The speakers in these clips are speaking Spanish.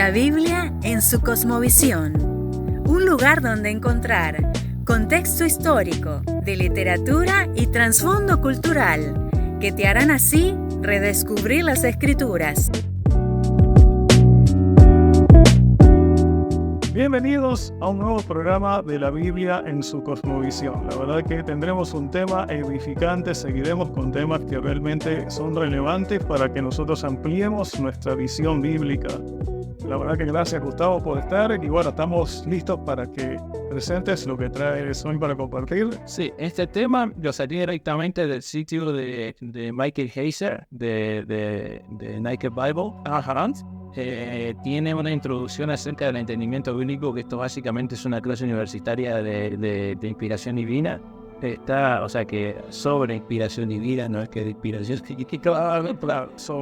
La Biblia en su cosmovisión. Un lugar donde encontrar contexto histórico, de literatura y trasfondo cultural, que te harán así redescubrir las Escrituras. Bienvenidos a un nuevo programa de la Biblia en su cosmovisión. La verdad que tendremos un tema edificante, seguiremos con temas que realmente son relevantes para que nosotros ampliemos nuestra visión bíblica. La verdad que gracias, Gustavo, por estar y bueno, estamos listos para que presentes lo que traes hoy para compartir. Sí, este tema lo saqué directamente del sitio de Michael Heiser de Naked Bible. Tiene una introducción acerca del entendimiento bíblico, que esto básicamente es una clase universitaria de inspiración divina. O sea que sobre inspiración divina, no es que de inspiración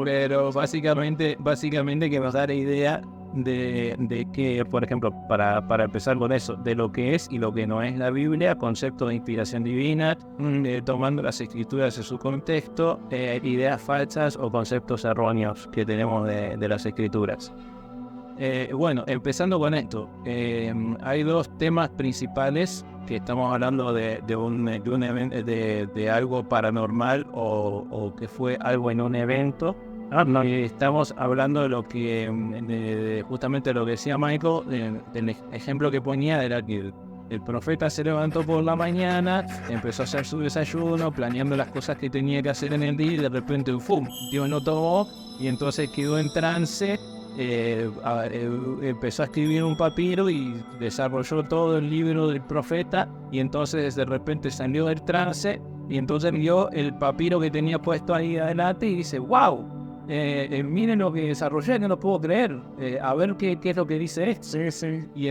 pero básicamente que nos da la idea de que, por ejemplo, para empezar con eso, de lo que es y lo que no es la Biblia, concepto de inspiración divina, tomando las escrituras en su contexto, ideas falsas o conceptos erróneos que tenemos de las escrituras. Bueno, empezando con esto, hay dos temas principales que estamos hablando de algo paranormal o que fue algo en un evento. Estamos hablando de lo que, justamente lo que decía Michael, del ejemplo que ponía era que el profeta se levantó por la mañana, empezó a hacer su desayuno, planeando las cosas que tenía que hacer en el día y de repente, ¡fum!, Dios lo tomó y entonces quedó en trance. Empezó a escribir un papiro y desarrolló todo el libro del profeta y entonces de repente salió del trance y entonces vio el papiro que tenía puesto ahí adelante y dice, ¡wow! Miren lo que desarrollé, no lo puedo creer, a ver qué es lo que dice esto. Sí. Y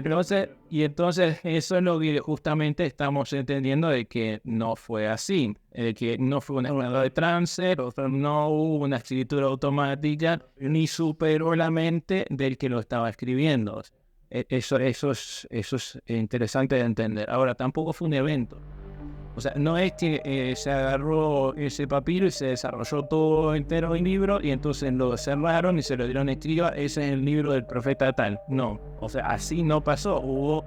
entonces eso es lo que justamente estamos entendiendo, de que no fue así, que no fue una estado de trance, no hubo una escritura automática, ni superó la mente del que lo estaba escribiendo. Eso es interesante de entender. Ahora, tampoco fue un evento. O sea, no es que se agarró ese papiro y se desarrolló todo entero el libro y entonces lo cerraron y se lo dieron a escriba, ese es el libro del profeta tal. No, o sea, así no pasó. Hubo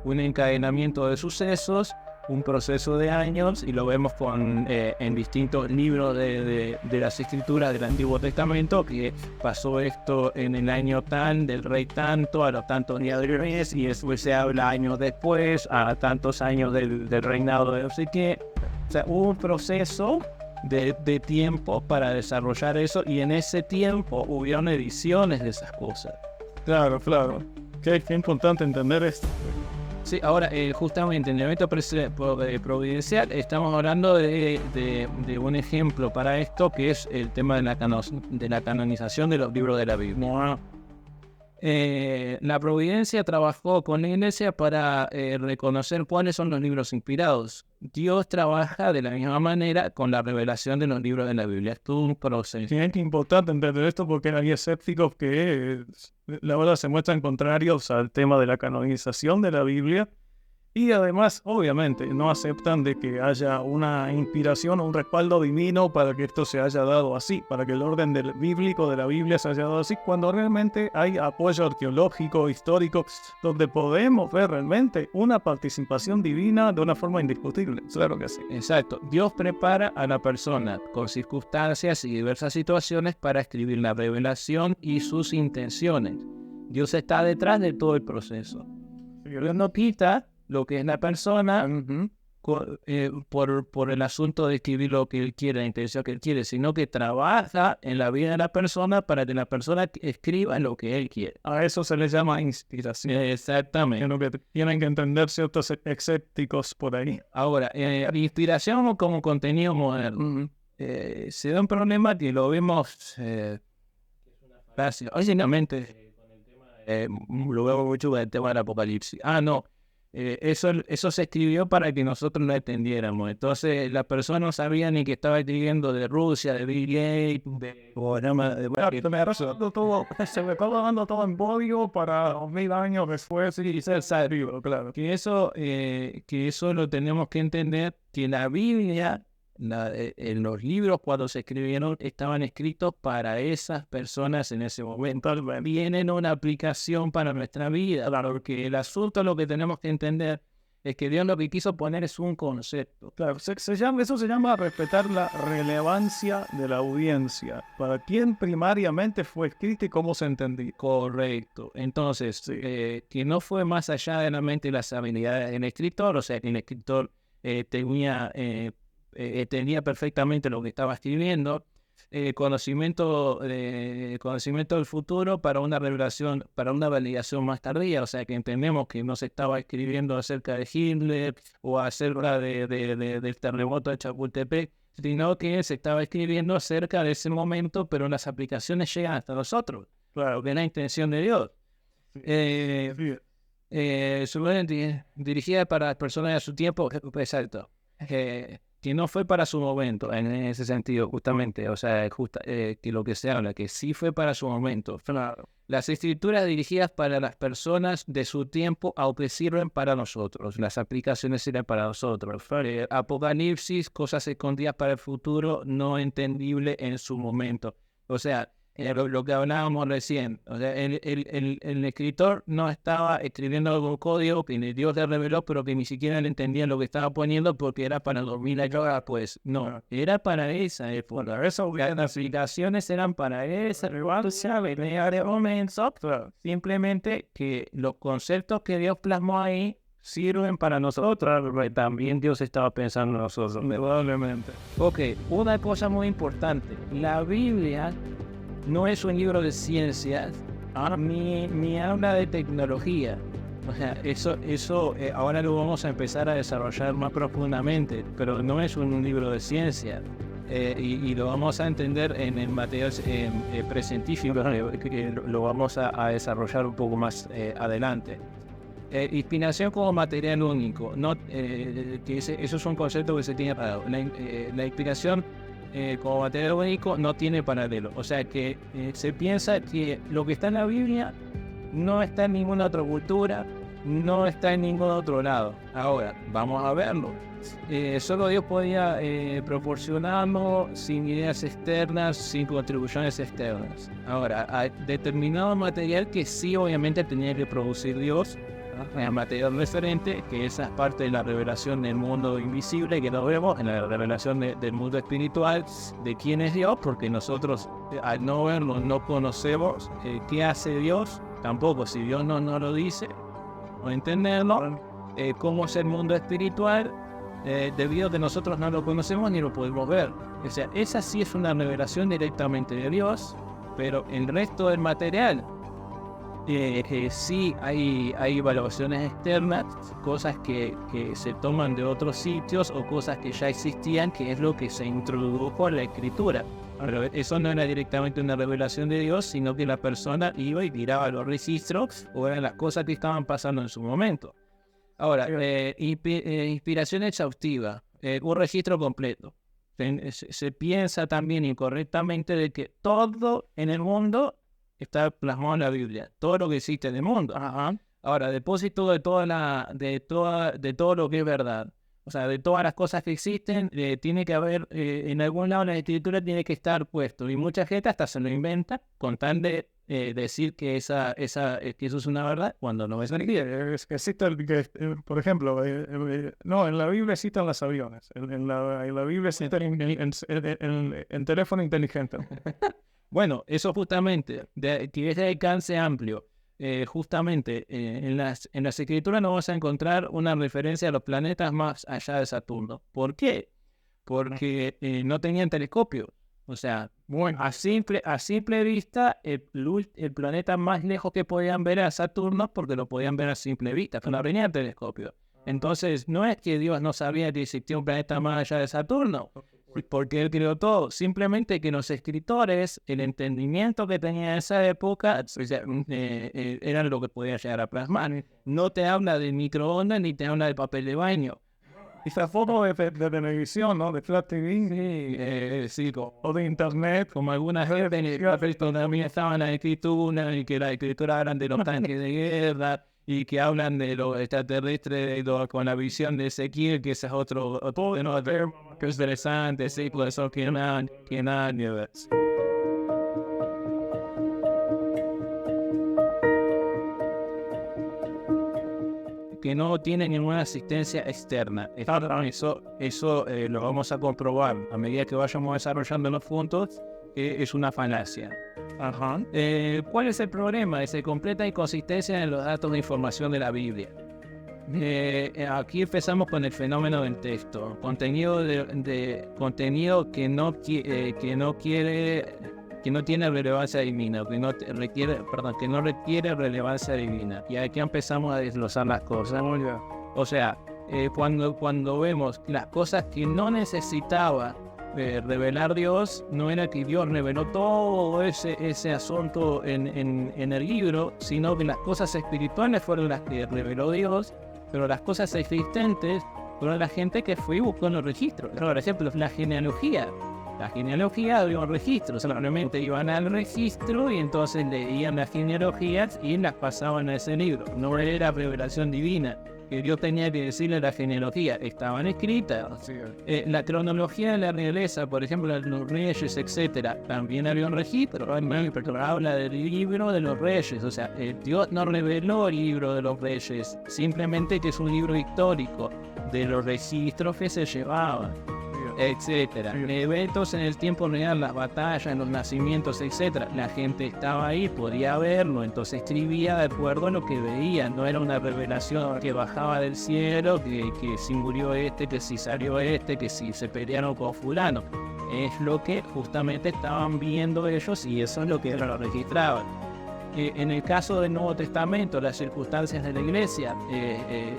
un encadenamiento de sucesos, un proceso de años, y lo vemos en distintos libros de las escrituras del Antiguo Testamento, que pasó esto en el año tal, del rey tanto, a los tantos días del mes, y después se habla años después, a tantos años del reinado de no sé qué. O sea, hubo un proceso de tiempo para desarrollar eso, y en ese tiempo hubieron ediciones de esas cosas. Claro. Qué importante entender esto. Sí, ahora, justamente en el evento providencial estamos hablando de un ejemplo para esto, que es el tema de la canonización de los libros de la Biblia. La providencia trabajó con la iglesia para reconocer cuáles son los libros inspirados. Dios trabaja de la misma manera con la revelación de los libros de la Biblia. Es todo un proceso. Sí, es importante entender esto porque hay escépticos que la verdad se muestran contrarios al tema de la canonización de la Biblia y además, obviamente, no aceptan de que haya una inspiración o un respaldo divino para que esto se haya dado así, para que el orden bíblico de la Biblia se haya dado así, cuando realmente hay apoyo arqueológico, histórico, donde podemos ver realmente una participación divina de una forma indiscutible. Claro que sí. Exacto. Dios prepara a la persona con circunstancias y diversas situaciones para escribir la revelación y sus intenciones. Dios está detrás de todo el proceso. Dios no quita lo que es la persona por el asunto de escribir lo que él quiere, la intención que él quiere, sino que trabaja en la vida de la persona para que la persona escriba lo que él quiere. A eso se le llama inspiración. Exactamente. Es lo que tienen que entender ciertos escépticos por ahí. Ahora, inspiración como contenido moderno. Se da un problema que lo vemos básicamente lo vemos mucho con el tema del Apocalipsis. Eso se escribió para que nosotros lo entendiéramos. Entonces la persona no sabía ni que estaba escribiendo de Rusia, de Bill Gates, se me estaba dando todo en podio para 2000 años después y ser sabio, claro. que eso lo tenemos que entender, que la Biblia en los libros cuando se escribieron estaban escritos para esas personas en ese momento. Tienen una aplicación para nuestra vida, porque el asunto, lo que tenemos que entender es que Dios lo que quiso poner es un concepto. Claro, eso se llama respetar la relevancia de la audiencia. ¿Para quién primariamente fue escrito y cómo se entendía? Correcto. Entonces, Sí. Que no fue más allá de la mente y las habilidades del escritor, o sea, que el escritor tenía perfectamente lo que estaba escribiendo, conocimiento del futuro para una revelación, para una validación más tardía, o sea que entendemos que no se estaba escribiendo acerca de Hitler o acerca del terremoto de Chapultepec, sino que se estaba escribiendo acerca de ese momento, pero las aplicaciones llegan hasta nosotros, Claro. que es la intención de Dios. Sí. Dirigida para las personas de su tiempo, exacto. Que no fue para su momento, en ese sentido, justamente, o sea, que lo que se habla, que sí fue para su momento. Claro. Las escrituras dirigidas para las personas de su tiempo, aunque sirven para nosotros, las aplicaciones sirven para nosotros. Apocalipsis, cosas escondidas para el futuro, no entendible en su momento. O sea, lo que hablábamos recién, o sea, el escritor no estaba escribiendo algún código que Dios le reveló, pero que ni siquiera le entendía lo que estaba poniendo porque era para 2000 años después. No, era para esa época. Las aplicaciones eran para esa de momento. Simplemente que los conceptos que Dios plasmó ahí sirven para nosotros, porque también Dios estaba pensando en nosotros. Probablemente. Ok, una cosa muy importante, la Biblia no es un libro de ciencias, ni habla de tecnología. O sea, eso ahora lo vamos a empezar a desarrollar más profundamente, pero no es un libro de ciencias. Y lo vamos a entender en el material precientífico, que lo vamos a desarrollar un poco más adelante. Inspiración como material único, eso es un concepto que se tiene para la inspiración como material único no tiene paralelo. O sea que se piensa que lo que está en la Biblia no está en ninguna otra cultura, no está en ningún otro lado. Ahora, vamos a verlo. Solo Dios podía proporcionarlo sin ideas externas, sin contribuciones externas. Ahora, hay determinado material que sí obviamente tenía que producir Dios, el material referente, que esa es parte de la revelación del mundo invisible que no vemos, en la revelación del mundo espiritual, de quién es Dios, porque nosotros al no verlo no conocemos qué hace Dios, tampoco si Dios no lo dice, o entenderlo, cómo es el mundo espiritual, debido a que nosotros no lo conocemos ni lo podemos ver. O sea, esa sí es una revelación directamente de Dios, pero el resto del material, sí hay evaluaciones externas, cosas que se toman de otros sitios o cosas que ya existían, que es lo que se introdujo en la escritura. Pero eso no era directamente una revelación de Dios, sino que la persona iba y miraba los registros o eran las cosas que estaban pasando en su momento. Ahora, inspiración exhaustiva, un registro completo. Se piensa también incorrectamente de que todo en el mundo está plasmado en la Biblia, todo lo que existe en el mundo. Ahora, depósito de todo lo que es verdad, o sea, de todas las cosas que existen, tiene que haber, en algún lado en la escritura tiene que estar puesto, y mucha gente hasta se lo inventa con tal de decir que eso es una verdad, cuando no es así. Por ejemplo, no, en la Biblia citan los aviones, en la Biblia citan en teléfono inteligente. Bueno, eso justamente, que es de alcance amplio. Justamente en las escrituras no vas a encontrar una referencia a los planetas más allá de Saturno. ¿Por qué? Porque no tenían telescopio. O sea, Bueno, a simple vista, el planeta más lejos que podían ver era Saturno, porque lo podían ver a simple vista, pero no tenían telescopio. Entonces, no es que Dios no sabía que existía un planeta más allá de Saturno, porque Él creó todo. Simplemente que los escritores, el entendimiento que tenían en esa época, eran lo que podía llegar a plasmar. No te habla de microondas ni te habla de papel de baño. esa foto de televisión, ¿no? De Flat TV, Sí, o de internet, como algunas gente también estaban en la escritura y que la escritura eran de los tanques de guerra y que hablan de los extraterrestres con la visión de Ezequiel, que ese es otro ¿no? Que es interesante, sí, por eso que nadie ve. Que no tiene ninguna asistencia externa. Eso lo vamos a comprobar a medida que vayamos desarrollando los puntos. Es una falacia. Ajá. ¿Cuál es el problema? Es completa inconsistencia en los datos de información de la Biblia. Aquí empezamos con el fenómeno del texto, contenido que no tiene relevancia divina, que no requiere relevancia divina. Y aquí empezamos a desglosar las cosas. O sea, cuando vemos las cosas que no necesitaba revelar Dios, no era que Dios reveló todo ese asunto en el libro, sino que las cosas espirituales fueron las que reveló Dios, pero las cosas existentes fueron la gente que fue y buscó en los registros. Por ejemplo, la genealogía había un registro, solamente iban al registro y entonces leían las genealogías y las pasaban a ese libro. No era revelación divina, que Dios tenía que decirle la genealogía, estaban escritas. La cronología de la realeza, por ejemplo, los reyes, etcétera, también había un registro, pero habla del libro de los reyes. O sea, Dios no reveló el libro de los reyes, simplemente que es un libro histórico de los registros que se llevaban, etcétera. Eventos en el tiempo real, las batallas, los nacimientos, etcétera. La gente estaba ahí, podía verlo, entonces escribía de acuerdo a lo que veía. No era una revelación que bajaba del cielo, que si murió que si salió que si se pelearon con fulano. Es lo que justamente estaban viendo ellos y eso es lo que lo registraban. En el caso del Nuevo Testamento, las circunstancias de la iglesia,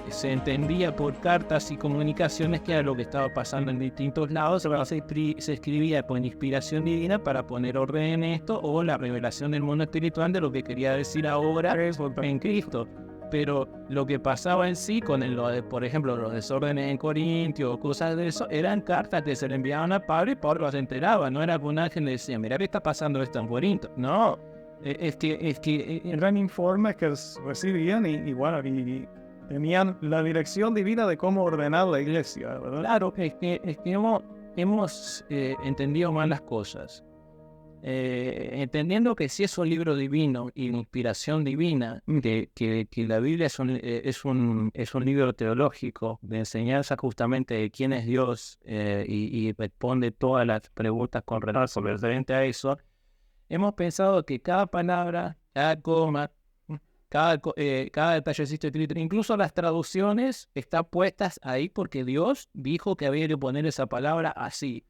se entendía por cartas y comunicaciones que era lo que estaba pasando en distintos lados. Se escribía con inspiración divina para poner orden en esto, o la revelación del mundo espiritual de lo que quería decir ahora en Cristo. Pero lo que pasaba en sí con por ejemplo, los desórdenes en Corintio o cosas de eso, eran cartas que se le enviaban a Pablo y Pablo se enteraba. No era que un ángel le decía, mira, ¿qué está pasando esto en Corinto? No. Eran informes que recibían y tenían la dirección divina de cómo ordenar la iglesia, ¿verdad? Claro, es que hemos entendido mal las cosas. Entendiendo que si es un libro divino y inspiración divina, que la Biblia es un libro teológico de enseñanza justamente de quién es Dios, y responde todas las preguntas con relación a eso. Hemos pensado que cada palabra, cada coma, cada detallecito escrito, incluso las traducciones están puestas ahí porque Dios dijo que había que poner esa palabra así.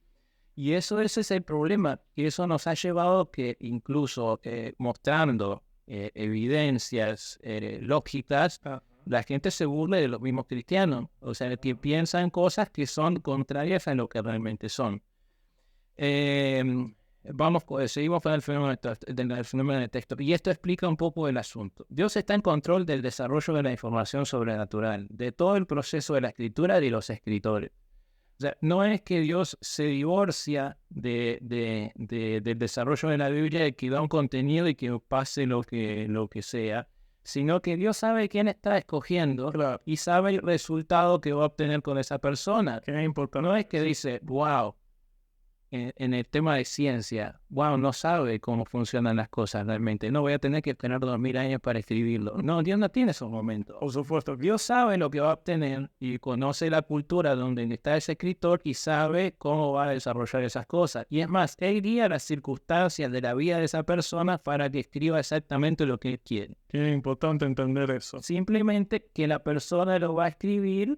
Y ese es el problema, que eso nos ha llevado que incluso mostrando evidencias lógicas, la gente se burle de los mismos cristianos. O sea, que piensan cosas que son contrarias a lo que realmente son. Seguimos con el fenómeno del texto. Y esto explica un poco el asunto. Dios está en control del desarrollo de la información sobrenatural, de todo el proceso de la escritura y de los escritores. O sea, no es que Dios se divorcia del desarrollo de la Biblia y que da un contenido y que pase lo que sea, sino que Dios sabe quién está escogiendo y sabe el resultado que va a obtener con esa persona. Que es importante. No es que dice, wow, en el tema de ciencia, wow, no sabe cómo funcionan las cosas realmente. No voy a tener que esperar 2000 años para escribirlo. No, Dios no tiene esos momentos. Por supuesto. Dios sabe lo que va a obtener y conoce la cultura donde está ese escritor y sabe cómo va a desarrollar esas cosas. Y es más, Él guía las circunstancias de la vida de esa persona para que escriba exactamente lo que Él quiere. Qué importante entender eso. Simplemente que la persona lo va a escribir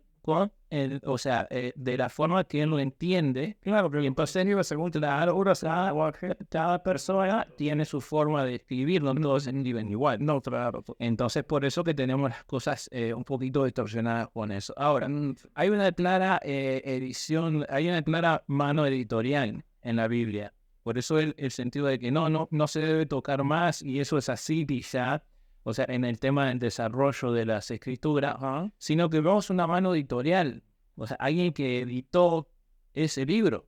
de la forma que él lo entiende. Claro, pero y entonces según cada persona tiene su forma de escribirlo, no todos escriben igual. No, claro. Entonces por eso que tenemos las cosas un poquito distorsionadas con eso. Ahora, hay una clara hay una clara mano editorial en la Biblia. Por eso el sentido de que no se debe tocar más y eso es así y ya. O sea, en el tema del desarrollo de las escrituras, sino que vemos una mano editorial, o sea, alguien que editó ese libro.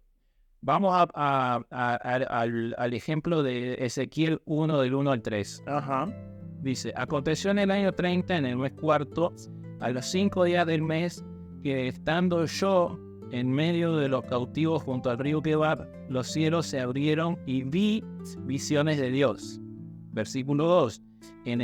Vamos al ejemplo de Ezequiel 1 del 1 al 3. Dice, aconteció en el año 30, en el mes cuarto, a los 5 días del mes, que estando yo en medio de los cautivos junto al río Quebar, los cielos se abrieron y vi visiones de Dios. Versículo 2. En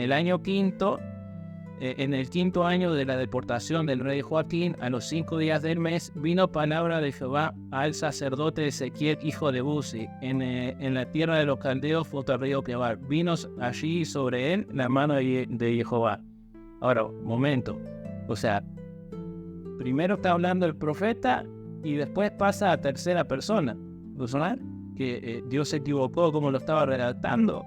el quinto año de la deportación del rey Joaquín, a los 5 días del mes, vino palabra de Jehová al sacerdote Ezequiel, hijo de Buzi, en la tierra de los caldeos junto al río Quebar. Vino allí sobre él la mano de Jehová. Ahora, momento. O sea, primero está hablando el profeta y después pasa a tercera persona. ¿Personal? Que Dios se equivocó como lo estaba redactando.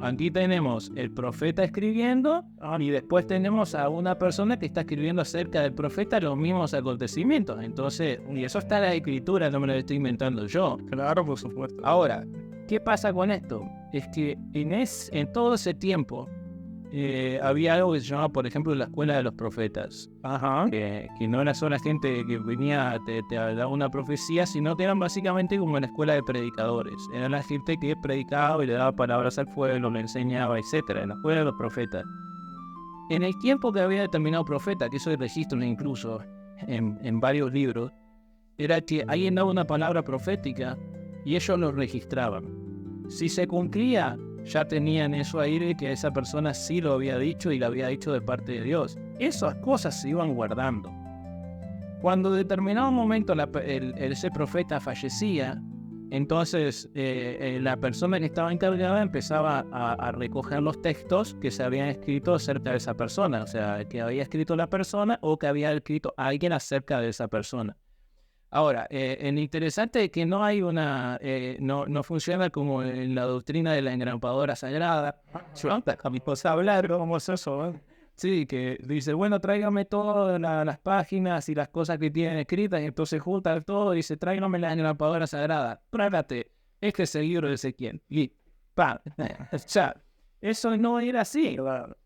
Aquí tenemos el profeta escribiendo y después tenemos a una persona que está escribiendo acerca del profeta los mismos acontecimientos. Entonces, y eso está en la escritura, no me lo estoy inventando yo. Claro, por supuesto. Ahora, ¿qué pasa con esto? Es que en todo ese tiempo había algo que se llamaba, por ejemplo, la escuela de los profetas. Ajá. Que no era solo gente que venía, te daba una profecía, sino que eran básicamente como la escuela de predicadores. Era la gente que predicaba y le daba palabras al pueblo, le enseñaba, etc. En la escuela de los profetas. En el tiempo que había determinado profeta, que eso hay registros incluso en varios libros, era que alguien daba una palabra profética y ellos lo registraban. Si se cumplía, ya tenían eso ahí de que esa persona sí lo había dicho y lo había dicho de parte de Dios. Esas cosas se iban guardando. Cuando en determinado momento ese profeta fallecía, entonces la persona que estaba encargada empezaba a recoger los textos que se habían escrito acerca de esa persona. O sea, que había escrito la persona o que había escrito alguien acerca de esa persona. Ahora, lo interesante es que no hay no funciona como en la doctrina de la engrampadora sagrada. Pues hablar, ¿cómo es eso? Sí, que dice, bueno, tráigame todas las páginas y las cosas que tienen escritas, y entonces junta todo y dice, tráigame la engrampadora sagrada, trágate, este es el libro de Ezequiel. Y, ¡pam! Ya, eso no era así. Claro.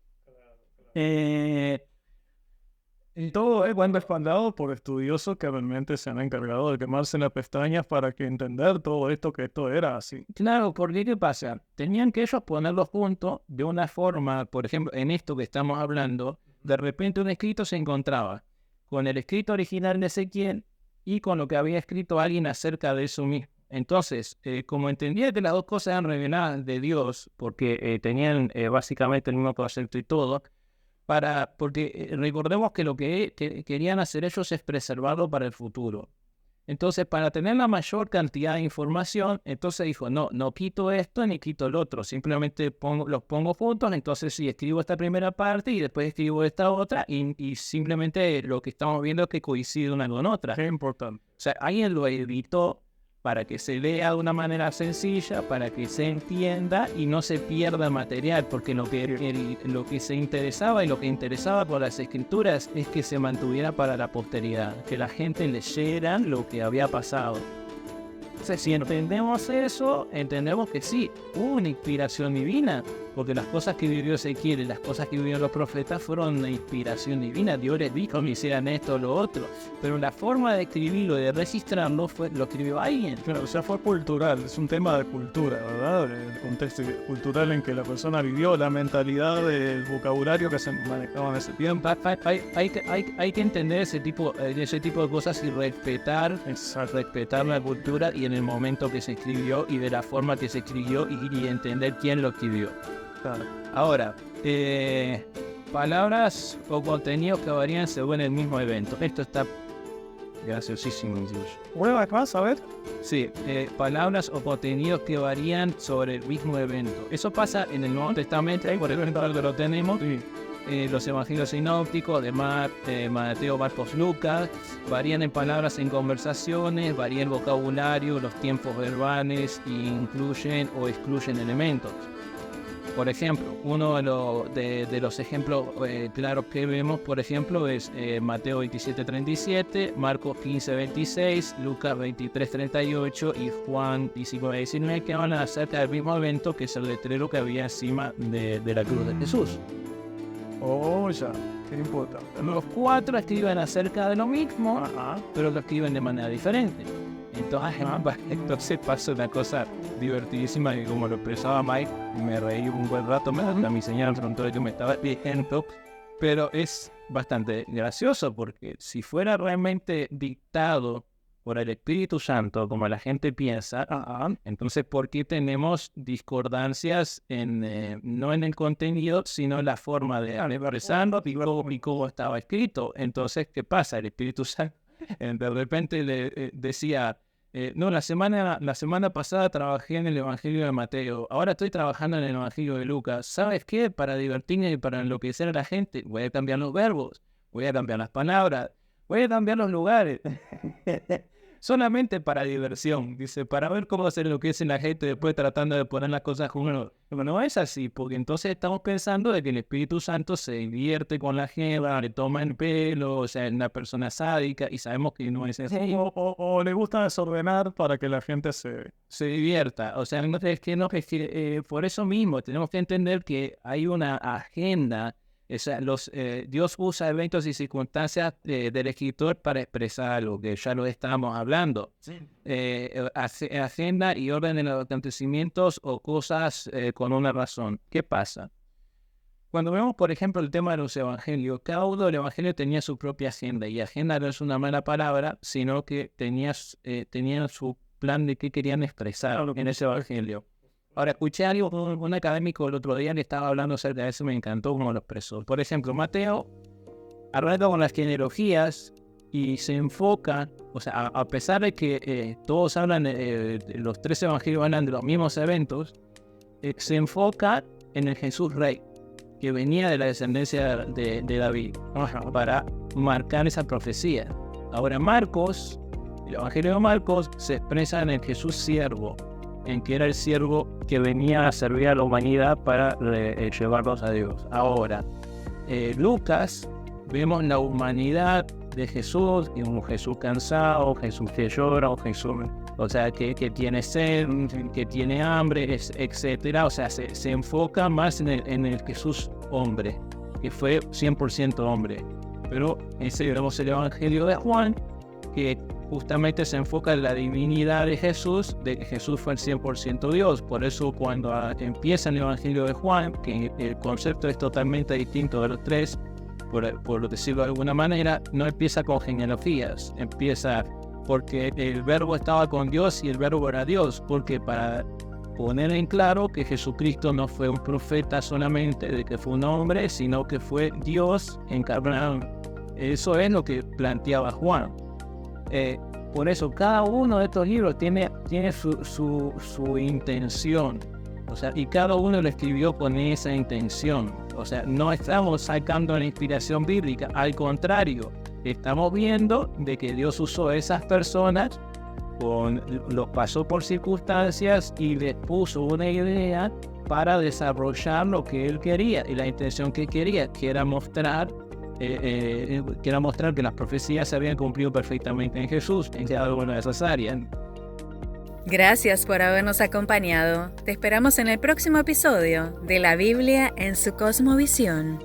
Todo es buen respaldado por estudiosos que realmente se han encargado de quemarse las pestañas para que entender todo esto, que esto era así. Claro, porque ¿qué pasa? Tenían que ellos ponerlos juntos de una forma, por ejemplo, en esto que estamos hablando, de repente un escrito se encontraba con el escrito original de Ezequiel y con lo que había escrito alguien acerca de eso mismo. Entonces, como entendía que las dos cosas eran reveladas de Dios, porque tenían básicamente el mismo concepto y todo, porque recordemos que lo que querían hacer ellos es preservarlo para el futuro. Entonces, para tener la mayor cantidad de información, entonces dijo, no quito esto ni quito el otro, simplemente los pongo juntos, entonces sí, escribo esta primera parte y después escribo esta otra y simplemente lo que estamos viendo es que coincide una con otra. Qué importante. O sea, alguien lo editó para que se lea de una manera sencilla, para que se entienda y no se pierda material, porque lo que se interesaba y lo que interesaba por las escrituras es que se mantuviera para la posteridad, que la gente leyera lo que había pasado. Entonces, si entendemos eso, entendemos que sí, hubo una inspiración divina, porque las cosas que vivió Ezequiel y las cosas que vivieron los profetas fueron una inspiración divina. Dios les dijo que hicieran esto o lo otro, pero la forma de escribirlo y de registrarlo lo escribió alguien. Claro, o sea, fue cultural, es un tema de cultura, ¿verdad? El contexto cultural en que la persona vivió, la mentalidad del vocabulario que se manejaba en ese tiempo. Hay que entender ese tipo de cosas y respetar la cultura y en el momento que se escribió y de la forma que se escribió y entender quién lo escribió. Claro. Ahora, palabras o contenidos que varían según el mismo evento. Esto está graciosísimo incluso. Bueno, vas a ver. Sí, palabras o contenidos que varían sobre el mismo evento. Eso pasa en el Nuevo Testamento, por ejemplo, que lo tenemos. Sí. Los evangelios sinópticos de Mateo, Marcos, Lucas, varían en palabras en conversaciones, varía el vocabulario, los tiempos verbales, e incluyen o excluyen elementos. Por ejemplo, uno de los ejemplos claros que vemos, por ejemplo, es Mateo 27:37, Marcos 15:26, Lucas 23:38 y Juan 19:19, que hablan acerca del mismo evento, que es el letrero que había encima de la cruz de Jesús. Oh, ya, qué importante. Los cuatro escriben acerca de lo mismo, pero lo escriben de manera diferente. Entonces pasa una cosa divertidísima que, como lo expresaba Mike, me reí un buen rato, a mi señora me preguntó que me estaba viendo, pero es bastante gracioso porque si fuera realmente dictado por el Espíritu Santo, como la gente piensa, entonces ¿por qué tenemos discordancias no en el contenido, sino en la forma de expresarlo y cómo estaba escrito? Entonces, ¿qué pasa? El Espíritu Santo de repente le decía, no, la semana pasada trabajé en el Evangelio de Mateo, ahora estoy trabajando en el Evangelio de Lucas. ¿Sabes qué? Para divertirme y para enloquecer a la gente, voy a cambiar los verbos, voy a cambiar las palabras, voy a cambiar los lugares. Solamente para diversión, dice, para ver cómo se enloquece la gente después tratando de poner las cosas juntas. Pero no es así, porque entonces estamos pensando de que el Espíritu Santo se divierte con la gente, le toma el pelo, o sea, es una persona sádica, y sabemos que no es así. O le gusta desordenar para que la gente se divierta. O sea, por eso mismo tenemos que entender que hay una agenda. O sea, Dios usa eventos y circunstancias del escritor para expresar algo, que ya lo estábamos hablando. Sí. Agenda y orden de los acontecimientos o cosas con una razón. ¿Qué pasa? Cuando vemos, por ejemplo, el tema de los evangelios, cada uno del evangelio tenía su propia agenda, y agenda no es una mala palabra, sino que tenían su plan de qué querían expresar en ese evangelio. Ahora, escuché algo, un académico el otro día le estaba hablando acerca de eso, me encantó cómo lo expresó. Por ejemplo, Mateo arranca con las genealogías y se enfoca, o sea, a pesar de que todos hablan, los 3 evangelios hablan de los mismos eventos, se enfoca en el Jesús Rey, que venía de la descendencia de David, para marcar esa profecía. Ahora, Marcos, el evangelio de Marcos, se expresa en el Jesús siervo, en que era el siervo que venía a servir a la humanidad para llevarlos a Dios. Ahora, Lucas, vemos la humanidad de Jesús, y un Jesús cansado, Jesús que llora, Jesús, o sea, que tiene sed, que tiene hambre, etc. O sea, se enfoca más en el Jesús hombre, que fue 100% hombre. Pero vemos el Evangelio de Juan, que justamente se enfoca en la divinidad de Jesús, de que Jesús fue el 100% Dios. Por eso cuando empieza el Evangelio de Juan, que el concepto es totalmente distinto de los 3, por decirlo de alguna manera, no empieza con genealogías, empieza porque el verbo estaba con Dios y el verbo era Dios, porque para poner en claro que Jesucristo no fue un profeta solamente, de que fue un hombre, sino que fue Dios encarnado. Eso es lo que planteaba Juan. Por eso cada uno de estos libros tiene su intención, o sea, y cada uno lo escribió con esa intención. O sea, no estamos sacando la inspiración bíblica, al contrario, estamos viendo de que Dios usó a esas personas, los pasó por circunstancias y les puso una idea para desarrollar lo que Él quería, y la intención que quería, que era mostrar que las profecías se habían cumplido perfectamente en Jesús, en cada una de esas áreas. Gracias por habernos acompañado. Te esperamos en el próximo episodio de la Biblia en su cosmovisión.